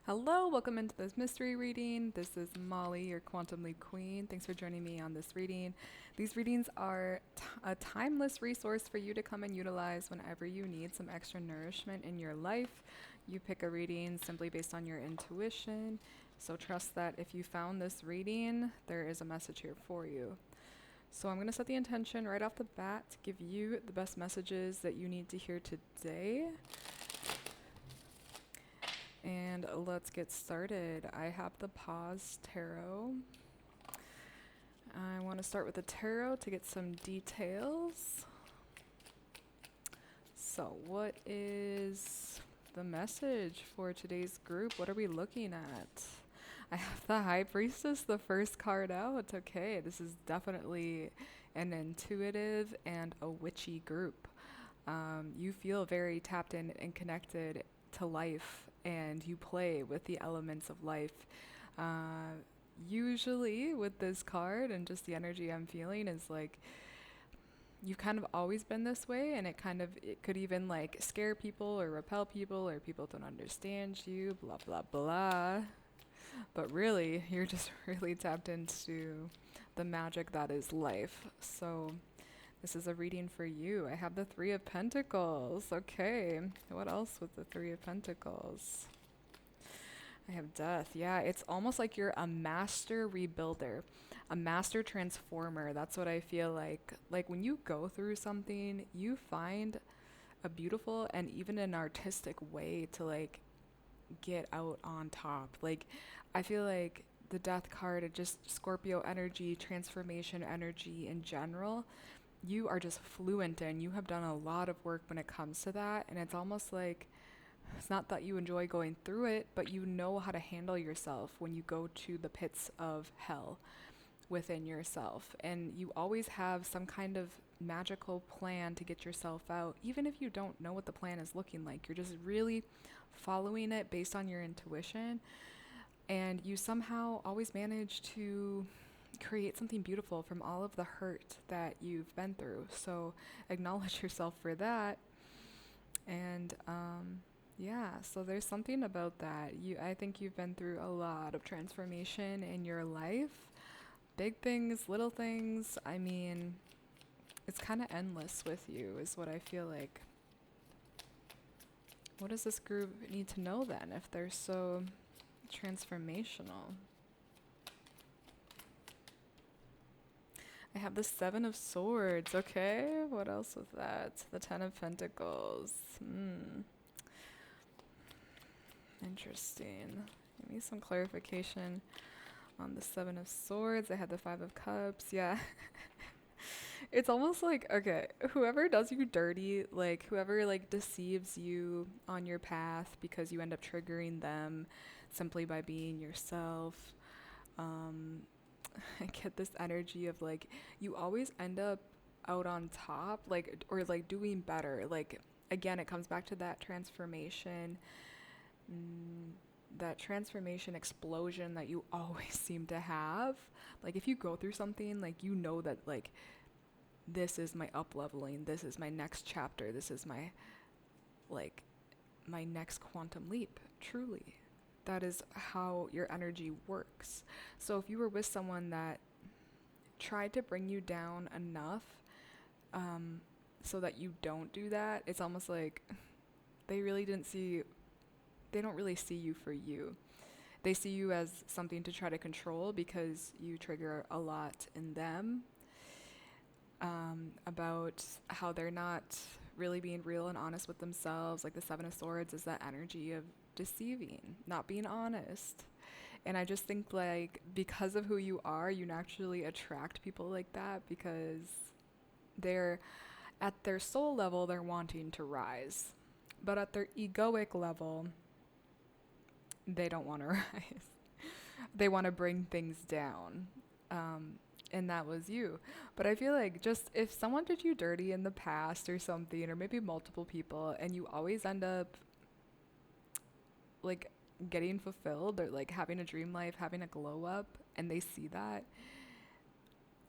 Hello, welcome into this mystery reading. This is Molly, your QuantumLeapQueen. Thanks for joining me on this reading. These readings are a timeless resource for you to come and utilize whenever you need some extra nourishment in your life. You pick a reading simply based on your intuition. So trust that if you found this reading, there is a message here for you. So I'm going to set the intention right off the bat to give you the best messages that you need to hear today. And let's get started. I have the Pause Tarot. I want to start with the tarot to get some details. So, what is the message for today's group? What are we looking at? I have the High Priestess, the first card out. Okay, this is definitely an intuitive and a witchy group. You feel very tapped in and connected to life, and you play with the elements of life. Usually with this card and just the energy I'm feeling is like you've kind of always been this way, and it could even like scare people or repel people, or people don't understand you, blah blah blah. But really, you're just really tapped into the magic that is life. So this is a reading for you. I have the Three of Pentacles. Okay, what else with the Three of Pentacles? I have Death. Yeah, it's almost like you're a master rebuilder, a master transformer. That's what I feel like. Like when you go through something, you find a beautiful and even an artistic way to like get out on top. Like I feel like the Death card, it just Scorpio energy, transformation energy in general, you are just fluent in. You have done a lot of work when it comes to that, and it's almost like it's not that you enjoy going through it, but you know how to handle yourself when you go to the pits of hell within yourself. And you always have some kind of magical plan to get yourself out, even if you don't know what the plan is looking like. You're just really following it based on your intuition, and you somehow always manage to create something beautiful from all of the hurt that you've been through. So acknowledge yourself for that. And yeah, so there's something about that. I think you've been through a lot of transformation in your life. Big things, little things. I mean, it's kind of endless with you, is what I feel like. What does this group need to know then if they're so transformational? I have the Seven of Swords. Okay, what else with that? The Ten of Pentacles. Interesting. Give me some clarification on the Seven of Swords. I had the Five of Cups. Yeah. It's almost like, okay, whoever does you dirty, like whoever like deceives you on your path because you end up triggering them simply by being yourself. Um, I get this energy of like you always end up out on top, like, or like doing better. Like again, it comes back to that transformation, mm, that transformation explosion that you always seem to have. Like if you go through something, like you know that like this is my up leveling, this is my next chapter, this is my like my next quantum leap, truly. That is how your energy works. So if you were with someone that tried to bring you down enough so that you don't do that, it's almost like they really didn't see, they don't really see you for you. They see you as something to try to control because you trigger a lot in them about how they're not really being real and honest with themselves. Like the Seven of Swords is that energy of deceiving, not being honest. And I just think like because of who you are, you naturally attract people like that because they're at their soul level, they're wanting to rise. But at their egoic level, they don't want to rise. They want to bring things down. And that was you. But I feel like just if someone did you dirty in the past or something, or maybe multiple people, and you always end up like getting fulfilled or like having a dream life, having a glow up, and they see that,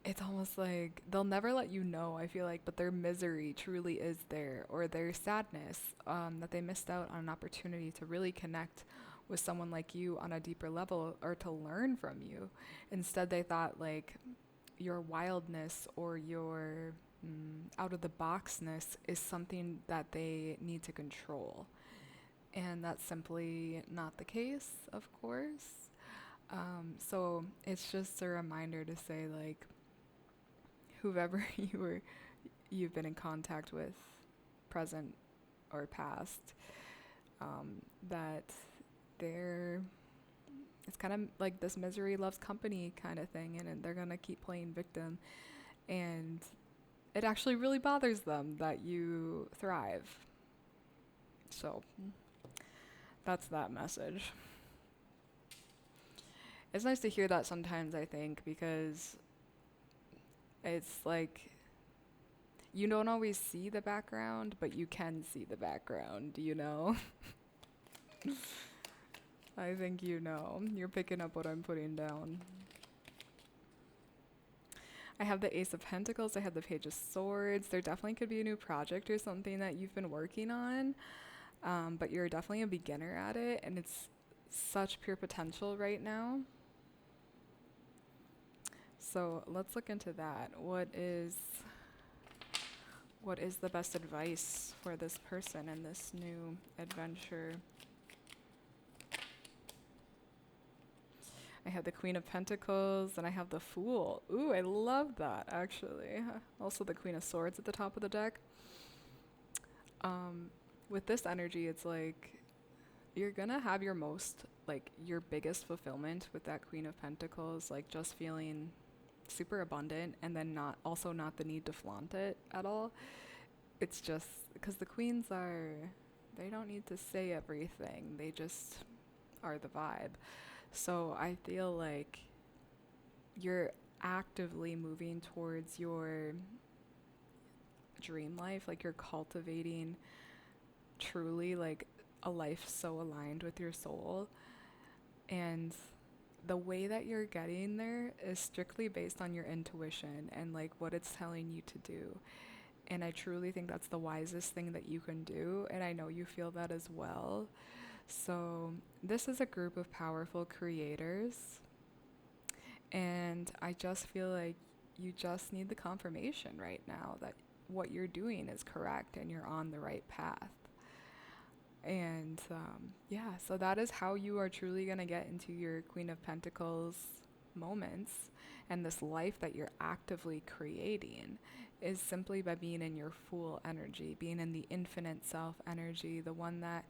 it's almost like they'll never let you know, I feel like, but their misery truly is there, or their sadness that they missed out on an opportunity to really connect with someone like you on a deeper level or to learn from you. Instead, they thought like your wildness or your out of the boxness is something that they need to control. And that's simply not the case, of course. So it's just a reminder to say, like, whoever you've been in contact with, present or past, that it's kind of like this misery loves company kind of thing, and they're gonna keep playing victim, and it actually really bothers them that you thrive. So that's that message. It's nice to hear that sometimes, I think, because it's like you don't always see the background, but you can see the background, you know? I think you know. You're picking up what I'm putting down. I have the Ace of Pentacles. I have the Page of Swords. There definitely could be a new project or something that you've been working on, but you're definitely a beginner at it, and it's such pure potential right now. So let's look into that. What is the best advice for this person in this new adventure? I have the Queen of Pentacles, and I have the Fool. Ooh, I love that, actually. Also the Queen of Swords at the top of the deck. With this energy, it's like you're gonna have your biggest fulfillment with that Queen of Pentacles, like just feeling super abundant, and then not the need to flaunt it at all. It's just because the queens they don't need to say everything, they just are the vibe. So I feel like you're actively moving towards your dream life, like you're cultivating truly like a life so aligned with your soul, and the way that you're getting there is strictly based on your intuition and like what it's telling you to do. And I truly think that's the wisest thing that you can do, and I know you feel that as well. So this is a group of powerful creators, and I just feel like you just need the confirmation right now that what you're doing is correct and you're on the right path. And so that is how you are truly going to get into your Queen of Pentacles moments, and this life that you're actively creating is simply by being in your Fool energy, being in the infinite self energy, the one that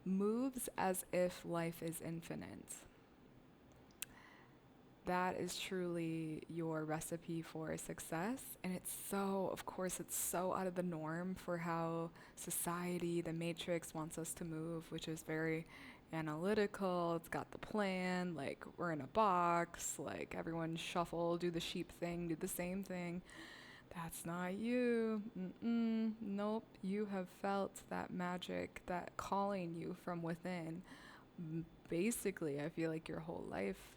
moves as if life is infinite. That is truly your recipe for success. And it's so out of the norm for how society, the matrix, wants us to move, which is very analytical. It's got the plan, like we're in a box, like everyone shuffle, do the sheep thing, do the same thing. That's not you. Nope. You have felt that magic, that calling you from within. Basically, I feel like your whole life.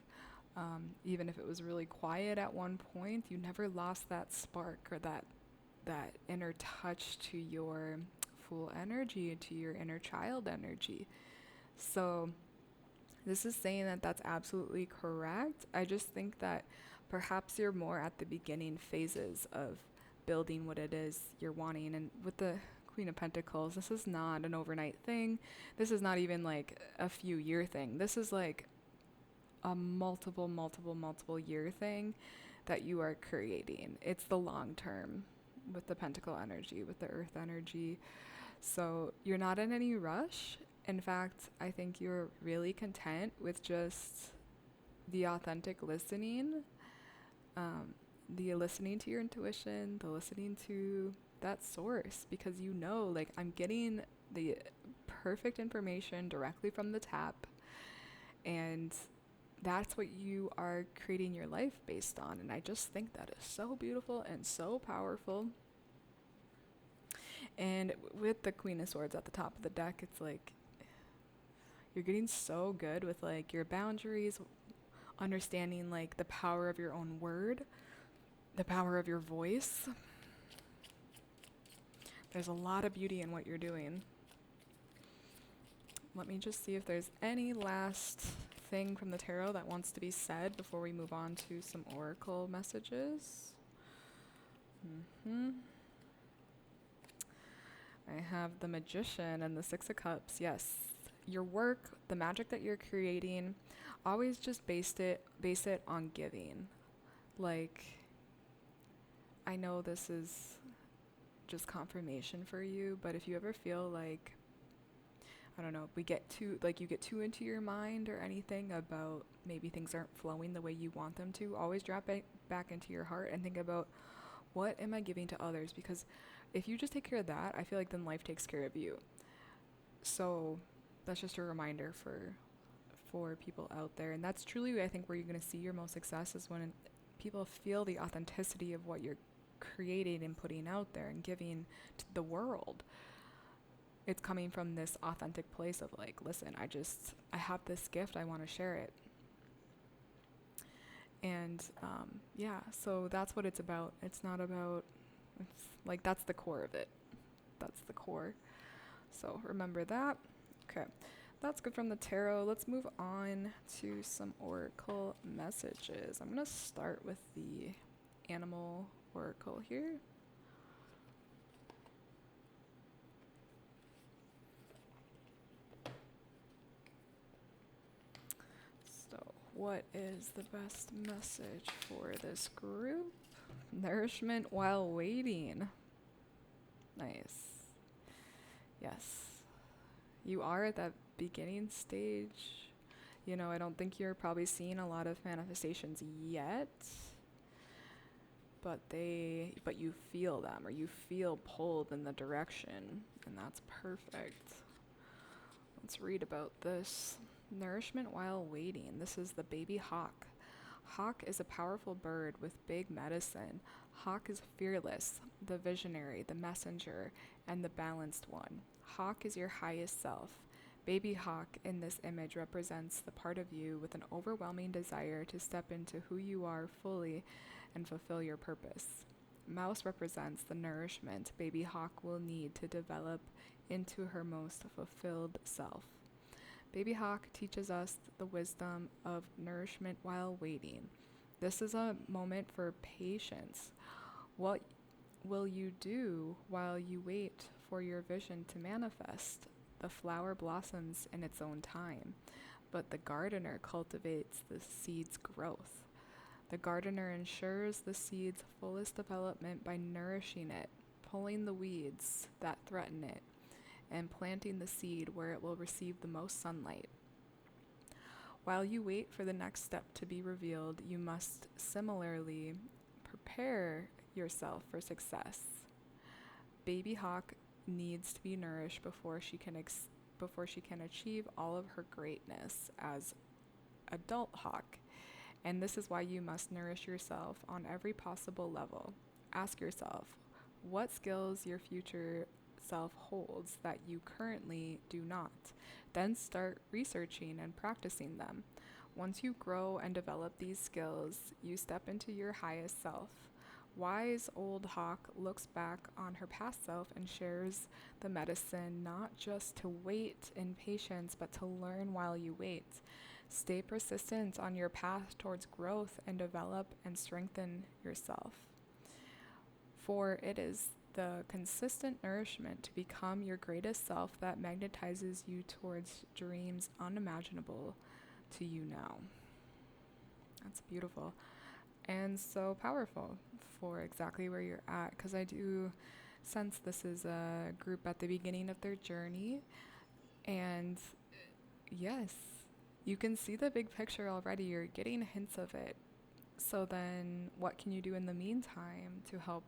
Even if it was really quiet at one point, you never lost that spark or that inner touch to your Fool energy, to your inner child energy. So this is saying that that's absolutely correct. I just think that perhaps you're more at the beginning phases of building what it is you're wanting. And with the Queen of Pentacles, this is not an overnight thing. This is not even like a few year thing. This is like a multiple year thing that you are creating. It's the long term with the Pentacle energy, with the Earth energy. So you're not in any rush. In fact, I think you're really content with just the authentic listening, the listening to your intuition, the listening to that source, because you know, like, I'm getting the perfect information directly from the tap, and that's what you are creating your life based on. And I just think that is so beautiful and so powerful. And with the Queen of Swords at the top of the deck, it's like you're getting so good with like your boundaries, understanding like the power of your own word, the power of your voice. There's a lot of beauty in what you're doing. let me just see if there's any last thing from the tarot that wants to be said before we move on to some oracle messages. I have the Magician and the Six of Cups. Yes, your work, the magic that you're creating, always just base it on giving. Like, I know this is just confirmation for you, but if you ever feel like, I don't know, you get too into your mind or anything about maybe things aren't flowing the way you want them to, always drop it back into your heart and think about, what am I giving to others? Because if you just take care of that, I feel like then life takes care of you. So that's just a reminder for people out there. And that's truly, I think, where you're going to see your most success is when people feel the authenticity of what you're creating and putting out there and giving to the world. It's coming from this authentic place of like, listen, I have this gift, I want to share it. And so that's what it's about. It's not about, it's like, that's the core of it. That's the core. So remember that. Okay, that's good from the tarot. Let's move on to some oracle messages. I'm going to start with the animal oracle here. What is the best message for this group? Nourishment while waiting. Nice. Yes. You are at that beginning stage. You know, I don't think you're probably seeing a lot of manifestations yet. But you feel them, or you feel pulled in the direction, and that's perfect. Let's read about this. Nourishment while waiting. This is the baby hawk. Hawk is a powerful bird with big medicine. Hawk is fearless, the visionary, the messenger, and the balanced one. Hawk is your highest self. Baby hawk in this image represents the part of you with an overwhelming desire to step into who you are fully and fulfill your purpose. Mouse represents the nourishment baby hawk will need to develop into her most fulfilled self. Baby hawk teaches us the wisdom of nourishment while waiting. This is a moment for patience. What will you do while you wait for your vision to manifest? The flower blossoms in its own time, but the gardener cultivates the seed's growth. The gardener ensures the seed's fullest development by nourishing it, pulling the weeds that threaten it, and planting the seed where it will receive the most sunlight. While you wait for the next step to be revealed, you must similarly prepare yourself for success. Baby hawk needs to be nourished before she can achieve all of her greatness as adult hawk. And this is why you must nourish yourself on every possible level. Ask yourself what skills your future self holds that you currently do not. Then start researching and practicing them. Once you grow and develop these skills, you step into your highest self. Wise old hawk looks back on her past self and shares the medicine, not just to wait in patience, but to learn while you wait. Stay persistent on your path towards growth and develop and strengthen yourself. For it is the consistent nourishment to become your greatest self that magnetizes you towards dreams unimaginable to you now. That's beautiful and so powerful for exactly where you're at, because I do sense this is a group at the beginning of their journey, and yes, you can see the big picture already. You're getting hints of it. So then what can you do in the meantime to help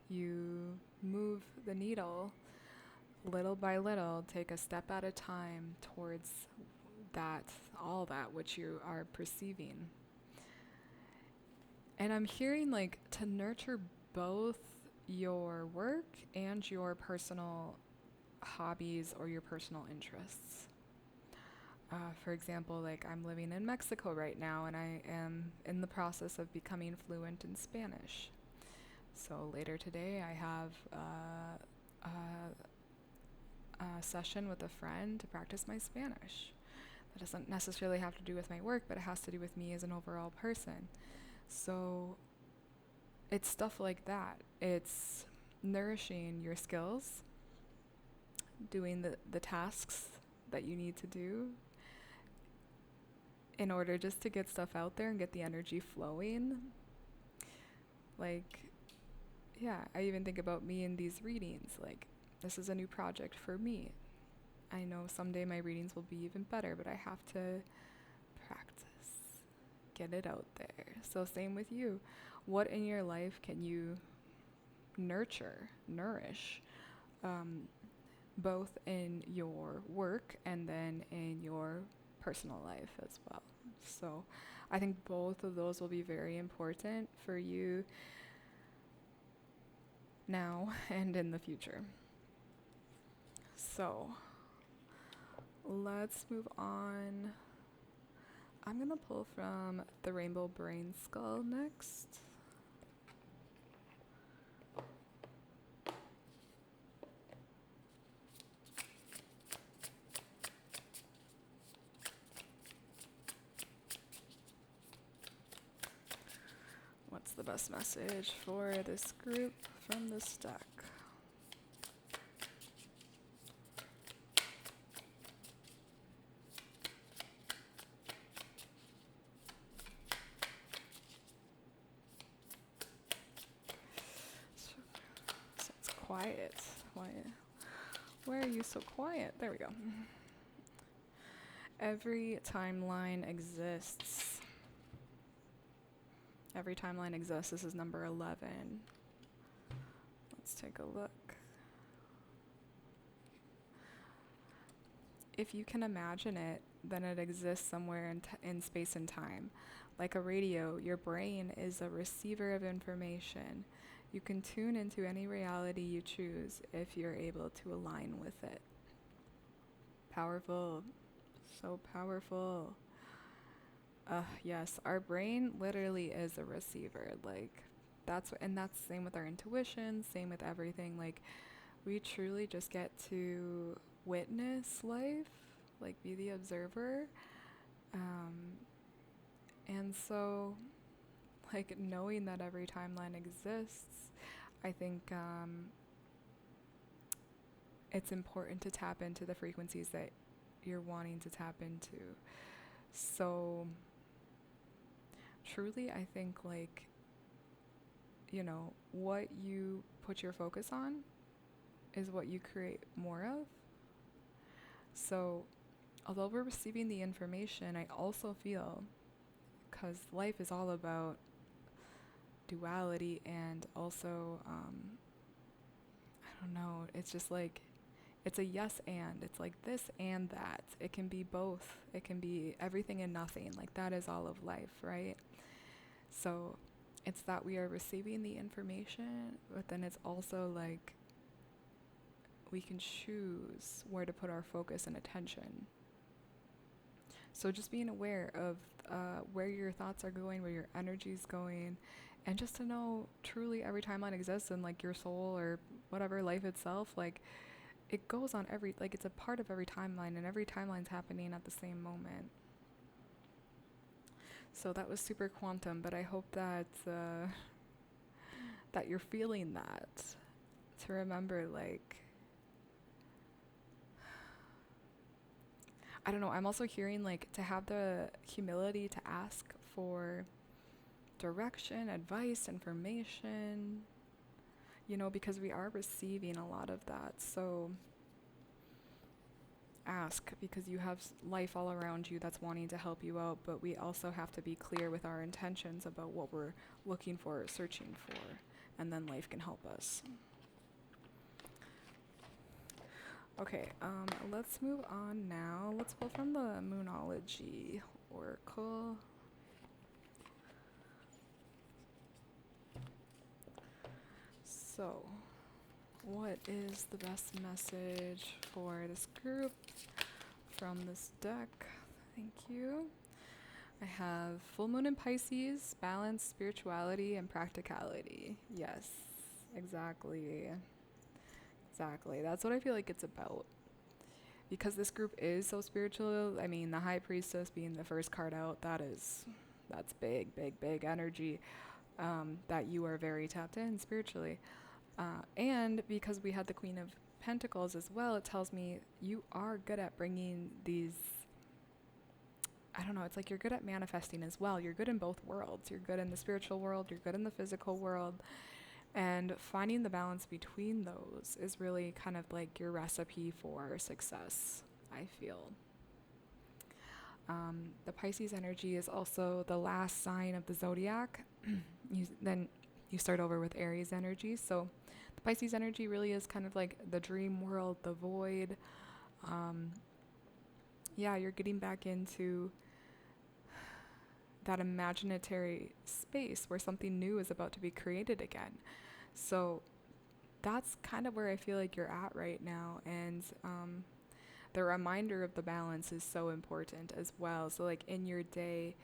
you move the needle little by little, take a step at a time towards that, all that which you are perceiving? And I'm hearing like to nurture both your work and your personal hobbies or your personal interests. For example, like I'm living in Mexico right now, and I am in the process of becoming fluent in Spanish. So later today I have a session with a friend to practice my Spanish. That doesn't necessarily have to do with my work, but it has to do with me as an overall person. So it's stuff like that. It's nourishing your skills, doing the tasks that you need to do in order just to get stuff out there and get the energy flowing. Like, yeah, I even think about me in these readings. Like, this is a new project for me. I know someday my readings will be even better, but I have to practice, get it out there. So same with you. What in your life can you nourish, both in your work and then in your personal life as well? So I think both of those will be very important for you now and in the future. So let's move on. I'm going to pull from the Rainbow Brain Skull next. What's the best message for this group from this deck? So it's quiet. Why are you so quiet? There we go. Every timeline exists. Every timeline exists. This is number 11. Let's take a look. If you can imagine it, then it exists somewhere in space and time. Like a radio, your brain is a receiver of information. You can tune into any reality you choose if you're able to align with it. Powerful. So powerful. Yes, our brain literally is a receiver. Like, that's same with our intuition, same with everything. Like, we truly just get to witness life, like be the observer. And so, like, knowing that every timeline exists, I think it's important to tap into the frequencies that you're wanting to tap into. So truly, I think, like, you know, what you put your focus on is what you create more of. So although we're receiving the information, I also feel, because life is all about duality and also, I don't know, it's just like, it's a yes and. It's like this and that. It can be both. It can be everything and nothing. Like, that is all of life, right? So it's that we are receiving the information, but then it's also like we can choose where to put our focus and attention. So just being aware of where your thoughts are going, where your energy is going, and just to know truly every timeline exists, and like your soul or whatever, life itself, like, it goes on like, it's a part of every timeline, and every timeline's happening at the same moment. So that was super quantum, but I hope that that you're feeling that, to remember, like, I don't know, I'm also hearing, like, to have the humility to ask for direction, advice, information, you know, because we are receiving a lot of that. So ask, because you have life all around you that's wanting to help you out, but we also have to be clear with our intentions about what we're looking for or searching for, and then life can help us. Okay, let's move on now. Let's pull from the Moonology Oracle. So, what is the best message for this group from this deck? Thank you. I have full moon in Pisces, balance, spirituality, and practicality. Yes, exactly. Exactly. That's what I feel like it's about. because this group is so spiritual, I mean, the High Priestess being the first card out, that's big, big, big energy, that you are very tapped in spiritually. And because we had the Queen of Pentacles as well, it tells me you are good at bringing these, I don't know, it's like you're good at manifesting as well. You're good in both worlds. You're good in the spiritual world, you're good in the physical world. And finding the balance between those is really kind of like your recipe for success, I feel. The Pisces energy is also the last sign of the zodiac. Then you start over with Aries energy. So the Pisces energy really is kind of like the dream world, the void. You're getting back into that imaginary space where something new is about to be created again. So that's kind of where I feel like you're at right now. And the reminder of the balance is so important as well. So like in your day,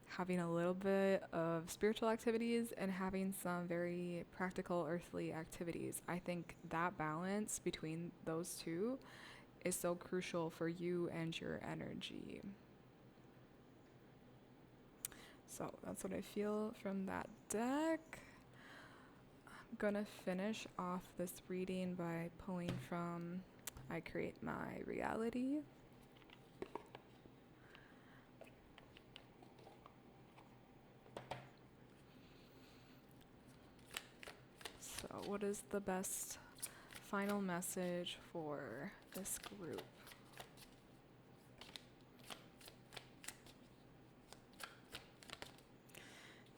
having a little bit of spiritual activities and having some very practical earthly activities. I think that balance between those two is so crucial for you and your energy. So that's what I feel from that deck. I'm gonna finish off this reading by pulling from I Create My Reality. So what is the best final message for this group?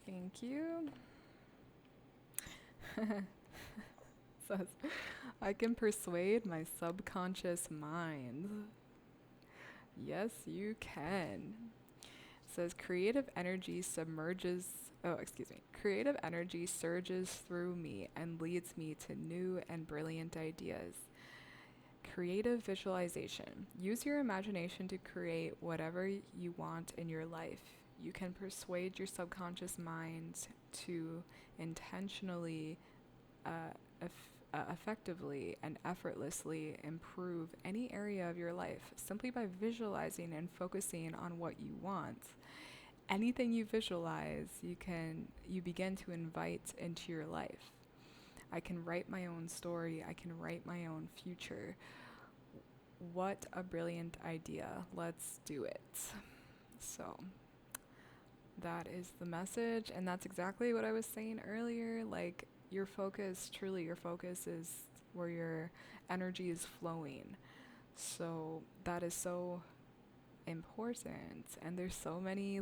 Thank you. Says, I can persuade my subconscious mind. Yes, you can. It says, creative energy creative energy surges through me and leads me to new and brilliant ideas. Creative visualization. Use your imagination to create whatever you want in your life. You can persuade your subconscious mind to intentionally, effectively, and effortlessly improve any area of your life simply by visualizing and focusing on what you want. Anything you visualize, you begin to invite into your life. I can write my own story. I can write my own future. What a brilliant idea. Let's do it. So that is the message, and that's exactly what I was saying earlier. Like, your focus is where your energy is flowing. So that is so important. And there's so many,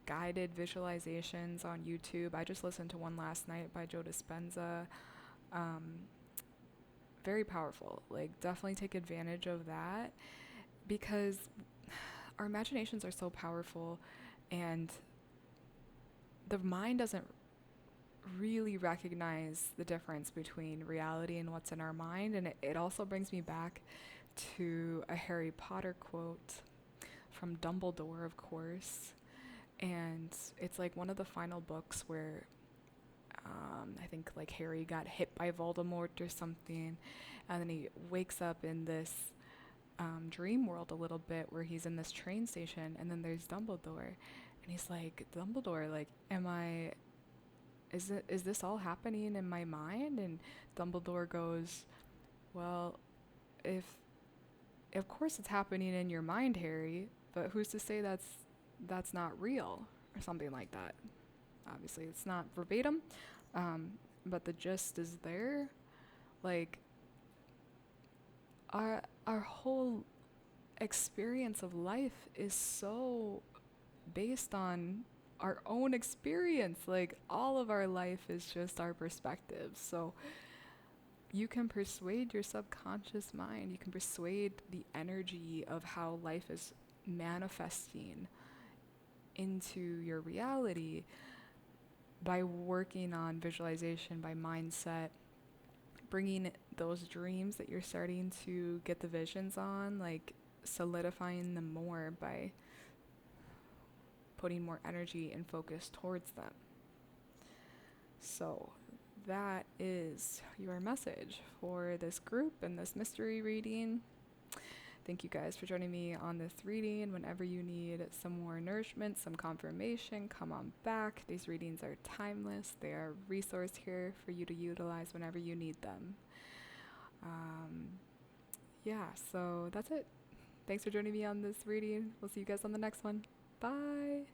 guided visualizations on YouTube. I just listened to one last night by Joe Dispenza. Very powerful. Like, definitely take advantage of that, because our imaginations are so powerful, and the mind doesn't really recognize the difference between reality and what's in our mind. And it also brings me back to a Harry Potter quote from Dumbledore, of course. And it's like one of the final books where I think like Harry got hit by Voldemort or something, and then he wakes up in this dream world a little bit where he's in this train station, and then there's Dumbledore, and he's like, Dumbledore, like, is this all happening in my mind? And Dumbledore goes, well, of course it's happening in your mind, Harry, but who's to say that's not real, or something like that. Obviously it's not verbatim, but the gist is there. Like, our whole experience of life is so based on our own experience. Like, all of our life is just our perspective. So you can persuade your subconscious mind, you can persuade the energy of how life is manifesting into your reality by working on visualization, by mindset, bringing those dreams that you're starting to get the visions on, like solidifying them more by putting more energy and focus towards them. So that is your message for this group and this mystery reading. Thank you guys for joining me on this reading. Whenever you need some more nourishment, some confirmation, come on back. These readings are timeless. They are a resource here for you to utilize whenever you need them. Yeah, so that's it. Thanks for joining me on this reading. We'll see you guys on the next one. Bye.